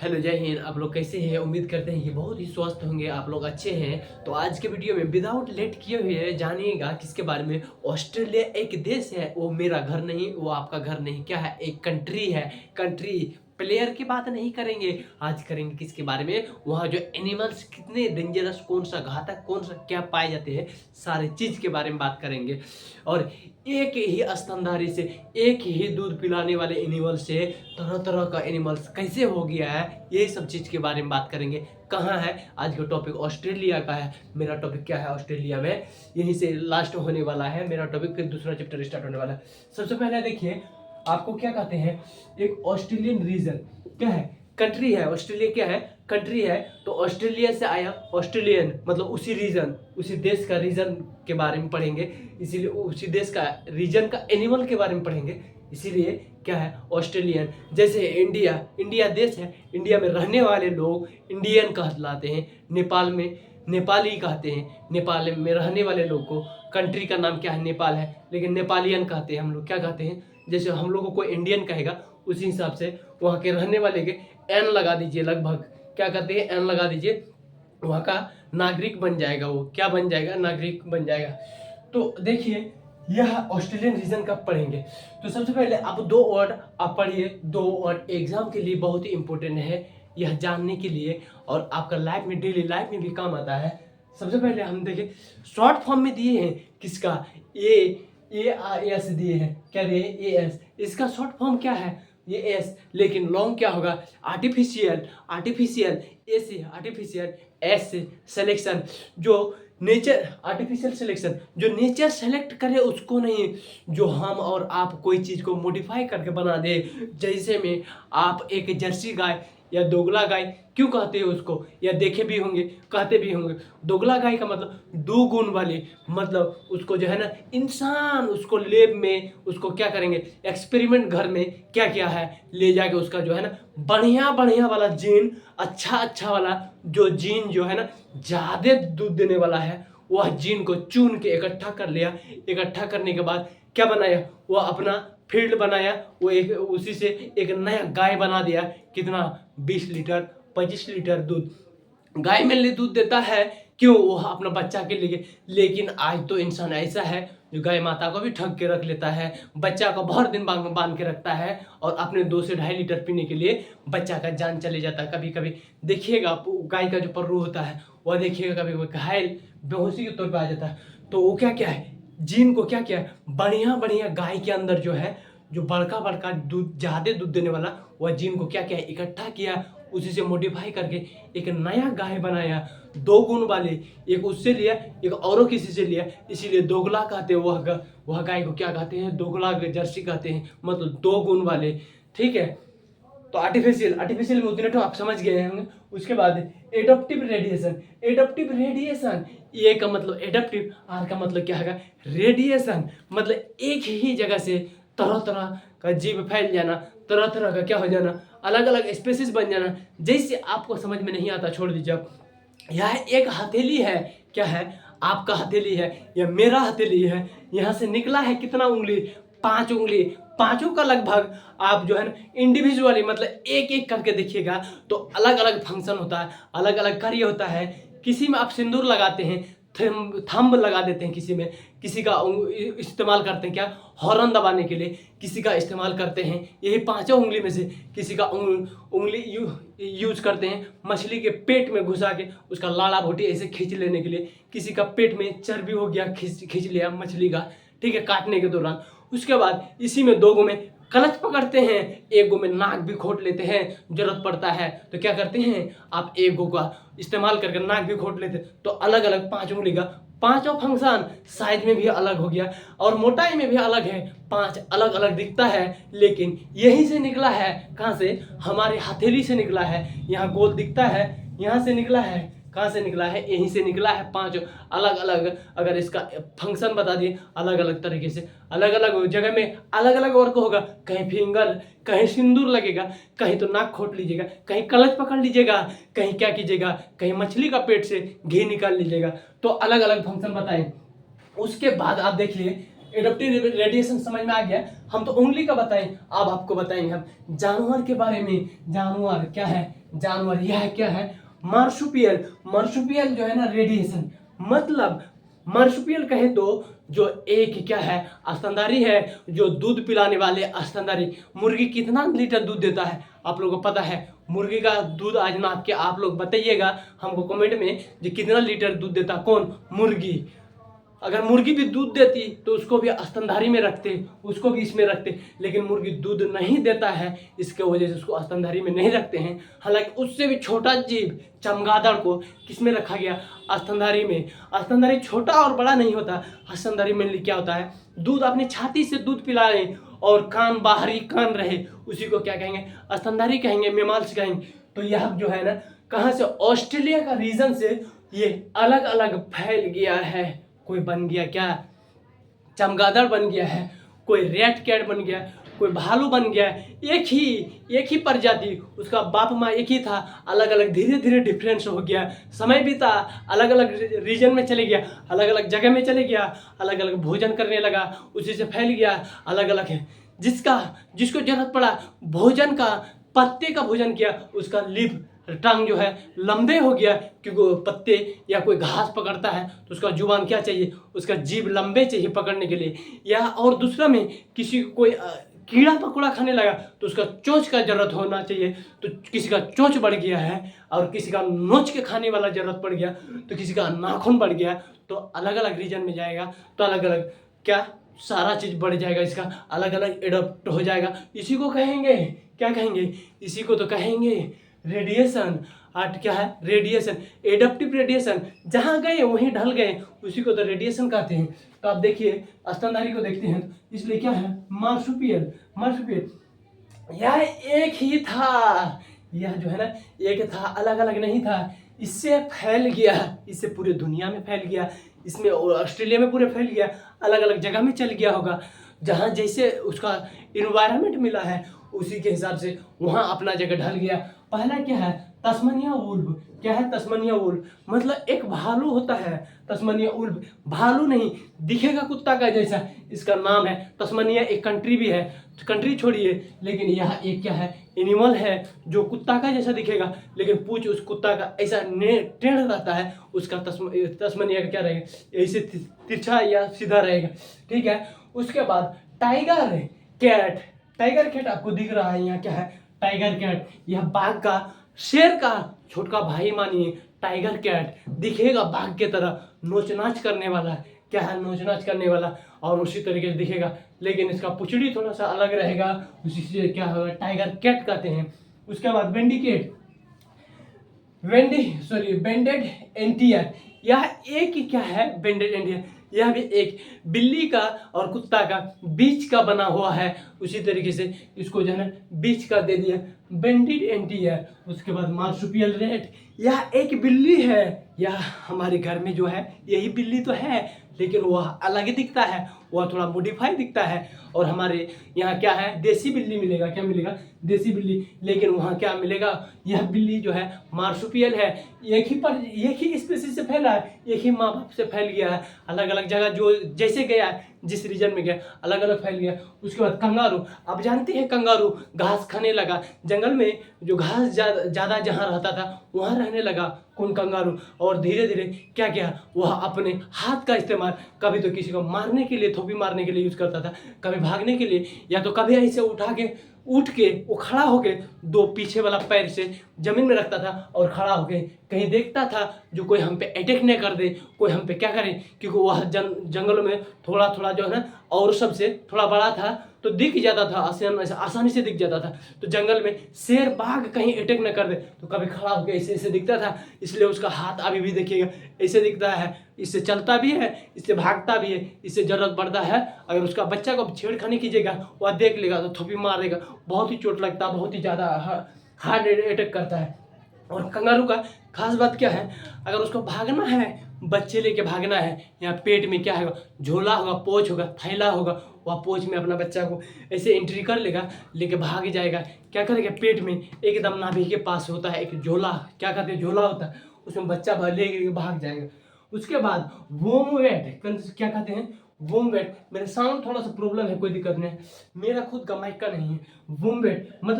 Hello, जय हिंद। आप लोग कैसे हैं? उम्मीद करते हैं कि बहुत ही स्वस्थ होंगे, आप लोग अच्छे हैं। तो आज के वीडियो में विदाउट लेट किए हुए जानिएगा किसके बारे में। ऑस्ट्रेलिया एक देश है, वो मेरा घर नहीं, वो आपका घर नहीं, क्या है, एक कंट्री है। कंट्री प्लेयर की बात नहीं करेंगे, आज करेंगे किसके बारे में, वहाँ जो एनिमल्स कितने डेंजरस, कौन सा घातक, कौन सा क्या पाए जाते हैं, सारे चीज़ के बारे में बात करेंगे। और एक ही स्तनधारी से, एक ही दूध पिलाने वाले एनिमल से तरह तरह का एनिमल्स कैसे हो गया है, यही सब चीज़ के बारे में बात करेंगे। कहाँ है आज का टॉपिक? ऑस्ट्रेलिया का है। मेरा टॉपिक क्या है ऑस्ट्रेलिया में, यहीं से लास्ट होने वाला है मेरा टॉपिक, फिर दूसरा चैप्टर स्टार्ट होने वाला है। सबसे पहले देखिए, आपको क्या कहते हैं, एक ऑस्ट्रेलियन रीजन क्या है, कंट्री है। ऑस्ट्रेलिया क्या है, कंट्री है। तो ऑस्ट्रेलिया से आया ऑस्ट्रेलियन, मतलब उसी रीजन, उसी देश का रीजन के बारे में पढ़ेंगे, इसीलिए उसी देश का रीजन का एनिमल के बारे में पढ़ेंगे, इसीलिए क्या है ऑस्ट्रेलियन। जैसे इंडिया, इंडिया देश है, इंडिया में रहने वाले लोग इंडियन कहलाते हैं। नेपाल में नेपाली कहते हैं, नेपाल में रहने वाले लोग को, कंट्री का नाम क्या है, नेपाल है, लेकिन नेपालियन कहते हैं हम लोग। क्या कहते हैं, जैसे हम लोग को कोई इंडियन कहेगा, उसी हिसाब से वहाँ के रहने वाले के एन लगा दीजिए, लगभग क्या कहते हैं, एन लगा दीजिए, वहाँ का नागरिक बन जाएगा। वो क्या बन जाएगा, नागरिक बन जाएगा। तो देखिए, यह ऑस्ट्रेलियन रीजन का पढ़ेंगे। तो सबसे पहले आप दो वर्ड आप पढ़िए, दो वर्ड एग्जाम के लिए बहुत ही इंपॉर्टेंट है, यह जानने के लिए, और आपका लाइफ में, डेली लाइफ में भी काम आता है। सबसे पहले हम देखें, शॉर्ट फॉर्म में दिए हैं किसका, एस दिए हैं, क्या दिए, ए एस, इसका शॉर्ट फॉर्म क्या है, ये एस, लेकिन लॉन्ग क्या होगा, आर्टिफिशियल, आर्टिफिशियल ए से, आर्टिफिशियल एस से सिलेक्शन, जो नेचर, आर्टिफिशियल सिलेक्शन जो नेचर सेलेक्ट करे उसको नहीं, जो हम और आप कोई चीज़ को मॉडिफाई करके बना दे। जैसे में आप एक जर्सी गाय या दोगला गाय क्यों कहते हैं उसको, या देखे भी होंगे, कहते भी होंगे। दोगला गाय का मतलब दो गुण वाली, मतलब उसको जो है ना, इंसान उसको लेब में उसको क्या करेंगे, एक्सपेरिमेंट घर में क्या क्या है, ले जाके उसका जो है ना बढ़िया बढ़िया वाला जीन, अच्छा अच्छा वाला जो जीन जो है ना ज़्यादा दूध देने वाला है, वह जीन को चुन के इकट्ठा कर लिया। इकट्ठा करने के बाद क्या बनाया, वह अपना फील्ड बनाया, वो एक उसी से एक नया गाय बना दिया। कितना, 20 लीटर 25 लीटर दूध गाय में ले दूध देता है, क्यों, वो अपना बच्चा के लिए। लेकिन आज तो इंसान ऐसा है जो गाय माता को भी ठग के रख लेता है, बच्चा को भर दिन बांध के रखता है, और अपने 2 से 2.5 लीटर पीने के लिए बच्चा का जान चले जाता है। कभी कभी देखिएगा गाय का जो पर्रू होता है, वह देखिएगा कभी कभी घायल, बेहोशी के तौर पर आ जाता है। तो वो क्या क्या है, जीन को क्या क्या है, बढ़िया बढ़िया गाय के अंदर जो है, जो बड़का बड़का दूध, ज़्यादा दूध देने वाला, वह जीन को क्या क्या है, इकट्ठा किया, उसी से मॉडिफाई करके एक नया गाय बनाया, 2 गुण वाले। एक उससे लिया, एक औरों किसी से लिया, इसीलिए दोगला कहते हैं। वह गाय को क्या कहते हैं, दोगला जर्सी कहते हैं, मतलब 2 गुण वाले। ठीक है, तो आर्टिफिशियल, आर्टिफिशियल में उतने तो आप समझ गए होंगे। उसके बाद एडप्टिव रेडिएशन, एडप्टिव रेडिएशन, ए का मतलब एडप्टिव, आर का मतलब क्या है, रेडिएशन, मतलब एक ही जगह से तरह तरह का जीव फैल जाना, तरह तरह का क्या हो जाना, अलग अलग स्पेसीज बन जाना। जैसे आपको समझ में नहीं आता, छोड़ दीजिए। यह एक हथेली है, क्या है, आपका हथेली है या मेरा हथेली है, यहाँ से निकला है कितना उंगली, 5 उंगली, पांचों का लगभग आप जो है ना इंडिविजुअली, मतलब एक एक करके देखिएगा तो अलग अलग फंक्शन होता है, अलग अलग कार्य होता है। किसी में आप सिंदूर लगाते हैं, थंब लगा देते हैं, किसी में, किसी का इस्तेमाल करते हैं क्या, हॉर्न दबाने के लिए, किसी का इस्तेमाल करते हैं यही 5 उंगली में से, किसी का उंगली यूज करते हैं मछली के पेट में घुसा के उसका लाड़ा भोटी ऐसे खींच लेने के लिए, किसी का पेट में चर्बी हो गया, खींच लिया मछली का, ठीक है, काटने के दौरान। उसके बाद इसी में 2 गो में क्लच पकड़ते हैं, 1 गो में नाक भी खोट लेते हैं, जरूरत पड़ता है तो क्या करते हैं, आप 1 गो का इस्तेमाल करके नाक भी खोट लेते हैं। तो अलग अलग 5 उंगली का 5 फंक्शन, साइज में भी अलग हो गया और मोटाई में भी अलग है, 5 अलग अलग दिखता है, लेकिन यहीं से निकला है, कहाँ से, हमारे हथेली से निकला है। यहाँ गोल दिखता है, यहाँ से निकला है, कहाँ से निकला है, यहीं से निकला है। 5 अलग अलग, अगर इसका फंक्शन बता दिए, अलग अलग तरीके से, अलग अलग जगह में अलग अलग वर्क होगा, कहीं फिंगर, कहीं सिंदूर लगेगा, कहीं तो नाक खोट लीजिएगा, कहीं कलच पकड़ लीजिएगा, कहीं क्या कीजिएगा, कहीं मछली का पेट से घी निकाल लीजिएगा। तो अलग अलग फंक्शन बताएं। उसके बाद आप देखिए, एडाप्टिव रेडिएशन समझ में आ गया। हम तो उंगली का बताएं, अब आपको बताएंगे हम जानवर के बारे में। जानवर क्या है? जानवर यह क्या है? मार्सुपियल। मार्सुपियल जो है ना रेडिएशन, मतलब मार्सुपियल कहे तो जो एक क्या है? स्तनधारी है, जो दूध पिलाने वाले स्तनधारी। मुर्गी कितना लीटर दूध देता है आप लोगों को पता है? मुर्गी का दूध आज नाप के आप लोग बताइएगा हमको कमेंट में, जो कितना लीटर दूध देता। कौन? मुर्गी। अगर मुर्गी भी दूध देती तो उसको भी स्तनधारी में रखते, उसको भी इसमें रखते, लेकिन मुर्गी दूध नहीं देता है, इसके वजह से उसको स्तनधारी में नहीं रखते हैं। हालांकि उससे भी छोटा जीव चमगादड़ को किस में रखा गया? स्तनधारी में। स्तनधारी छोटा और बड़ा नहीं होता, स्तनधारी में क्या होता है? दूध अपनी छाती से दूध पिलाए और कान बाहरी कान रहे, उसी को क्या कहेंगे? स्तनधारी कहेंगे, मेमाल्स कहेंगे। तो यह जो है ना, कहाँ से? ऑस्ट्रेलिया का रीजन से ये अलग अलग फैल गया है। कोई बन गया क्या? चमगादड़ बन गया है, कोई रेड कैट बन गया, कोई भालू बन गया। एक ही प्रजाति, उसका बाप माँ एक ही था, अलग अलग धीरे धीरे डिफरेंस हो गया। समय बीता, अलग अलग रीजन में चले गया, अलग अलग जगह में चले गया, अलग अलग भोजन करने लगा, उसी से फैल गया। अलग अलग है, जिसको जरूरत पड़ा भोजन का, पत्ते का भोजन किया, उसका लिव टांग जो है लंबे हो गया, क्योंकि वो पत्ते या कोई घास पकड़ता है तो उसका जुबान क्या चाहिए? उसका जीभ लंबे चाहिए पकड़ने के लिए। या और दूसरा में किसी कोई कीड़ा पकौड़ा खाने लगा तो उसका चोंच का जरूरत होना चाहिए, तो किसी का चोंच बढ़ गया है, और किसी का नोच के खाने वाला जरूरत पड़ गया, तो किसी का नाखून बढ़ गया। तो अलग अलग रीजन में जाएगा तो अलग अलग क्या सारा चीज बढ़ जाएगा, इसका अलग अलग एडप्ट हो जाएगा। इसी को कहेंगे, क्या कहेंगे? इसी को तो कहेंगे रेडिएशन। आर्ट क्या है? Radiation, adaptive radiation. जहां गए वहीं ढल गए, उसी को तो रेडिएशन कहते हैं। तो आप देखिए स्तनधारी को देखते हैं, इसलिए क्या है? मार्सुपियल। मार्सुपियल यह एक ही था, यह जो है ना एक था, अलग अलग नहीं था। इससे फैल गया, इससे पूरे दुनिया में फैल गया, इसमें ऑस्ट्रेलिया में पूरे फैल गया, अलग अलग जगह में चल गया होगा। जहाँ जैसे उसका इन्वायरमेंट मिला है उसी के हिसाब से वहाँ अपना जगह ढल गया। पहला क्या है? Tasmania wolf. क्या है तस्मानिया वुल्फ? मतलब एक भालू होता है तस्मानिया वुल्फ। भालू नहीं, दिखेगा कुत्ता का जैसा, इसका नाम है तस्मानिया। एक कंट्री भी है, कंट्री छोड़िए, लेकिन यह एक क्या है? एनिमल है जो कुत्ता का जैसा दिखेगा, लेकिन पूंछ उस कुत्ता का ऐसा टेढ़ रहता है। उसका तस्मानिया का क्या रहेगा? ऐसे तिरछा या सीधा रहेगा, ठीक है। उसके बाद टाइगर कैट। टाइगर कैट आपको दिख रहा है यहाँ, क्या है? Tiger cat. यह बाघ का, शेर का छोटका भाई मानिए। टाइगर कैट दिखेगा बाघ के तरह, नोच नाच करने वाला। क्या है? नोच नाच करने वाला, और उसी तरीके से दिखेगा, लेकिन इसका पुचड़ी थोड़ा सा अलग रहेगा, उसी से क्या होगा? टाइगर कैट कहते हैं। उसके बाद बेंडिकेट, बेंडेड एंटियर। यह एक ही क्या है? Bended entire. यह भी एक बिल्ली का और कुत्ता का बीच का बना हुआ है, उसी तरीके से इसको जो है ना बीच का दे दिया, बेंडेड एंटियर। उसके बाद मार्सुपियल रेट, यह एक बिल्ली है। यह हमारे घर में जो है यही बिल्ली तो है, लेकिन वह अलग दिखता है, वह थोड़ा मॉडिफाई दिखता है। और हमारे यहाँ क्या है? देसी बिल्ली मिलेगा। क्या मिलेगा? देसी बिल्ली। लेकिन वहाँ क्या मिलेगा? यह बिल्ली जो है मार्सुपियल है, एक ही स्पीसीज से फैला है, एक ही माँ बाप से फैल गया है। अलग अलग जगह जो जैसे गया, जिस रीजन में गया, अलग अलग फैल गया। उसके बाद कंगारू। आप जानते हैं कंगारू घास खाने लगा, जंगल में जो घास ज़्यादा जहाँ रहता था वहाँ रहने लगा। कौन? कंगारू। और धीरे धीरे क्या किया? वह अपने हाथ का इस्तेमाल कभी तो किसी को मारने के लिए, थोपी मारने के लिए यूज करता था, कभी भागने के लिए, या तो कभी ऐसे उठ के वो खड़ा होके दो पीछे वाला पैर से जमीन में रखता था और खड़ा होके कहीं देखता था जो कोई हम पे अटैक नहीं कर दे, कोई हम पे क्या करे, क्योंकि वह जंगलों में थोड़ा थोड़ा जो है ना और सबसे थोड़ा बड़ा था, तो दिख जाता था, आसानी से दिख जाता था। तो जंगल में शेर बाघ कहीं अटैक न कर दे तो कभी खड़ा होकर ऐसे ऐसे दिखता था। इसलिए उसका हाथ अभी भी देखिएगा ऐसे दिखता है, इससे चलता भी है, इससे भागता भी है, इससे जरूरत पड़ता है अगर उसका बच्चा को छेड़खानी कीजिएगा वह देख लेगा तो थोपी मार देगा, बहुत ही चोट लगता है, बहुत ही ज़्यादा हार्ड अटैक करता है। और कंगारू का खास बात क्या है? अगर उसको भागना है, बच्चे लेके भागना है, यहाँ पेट में क्या होगा? झोला होगा, पोच होगा, थैला होगा, वह पोच में अपना बच्चा को ऐसे एंट्री कर लेगा, लेके भाग जाएगा। क्या करेगा? पेट में एकदम नाभि के पास होता है एक झोला, क्या कहते हैं? झोला होता है, उसमें बच्चा लेके भाग जाएगा। उसके बाद वोमवेट, क्या कहते हैं? वोम्बेट, मेरे साउंड थोड़ा सा प्रॉब्लम है, कोई दिक्कत नहीं, मेरा खुद का माइक का नहीं है। वोम्बेट मतलब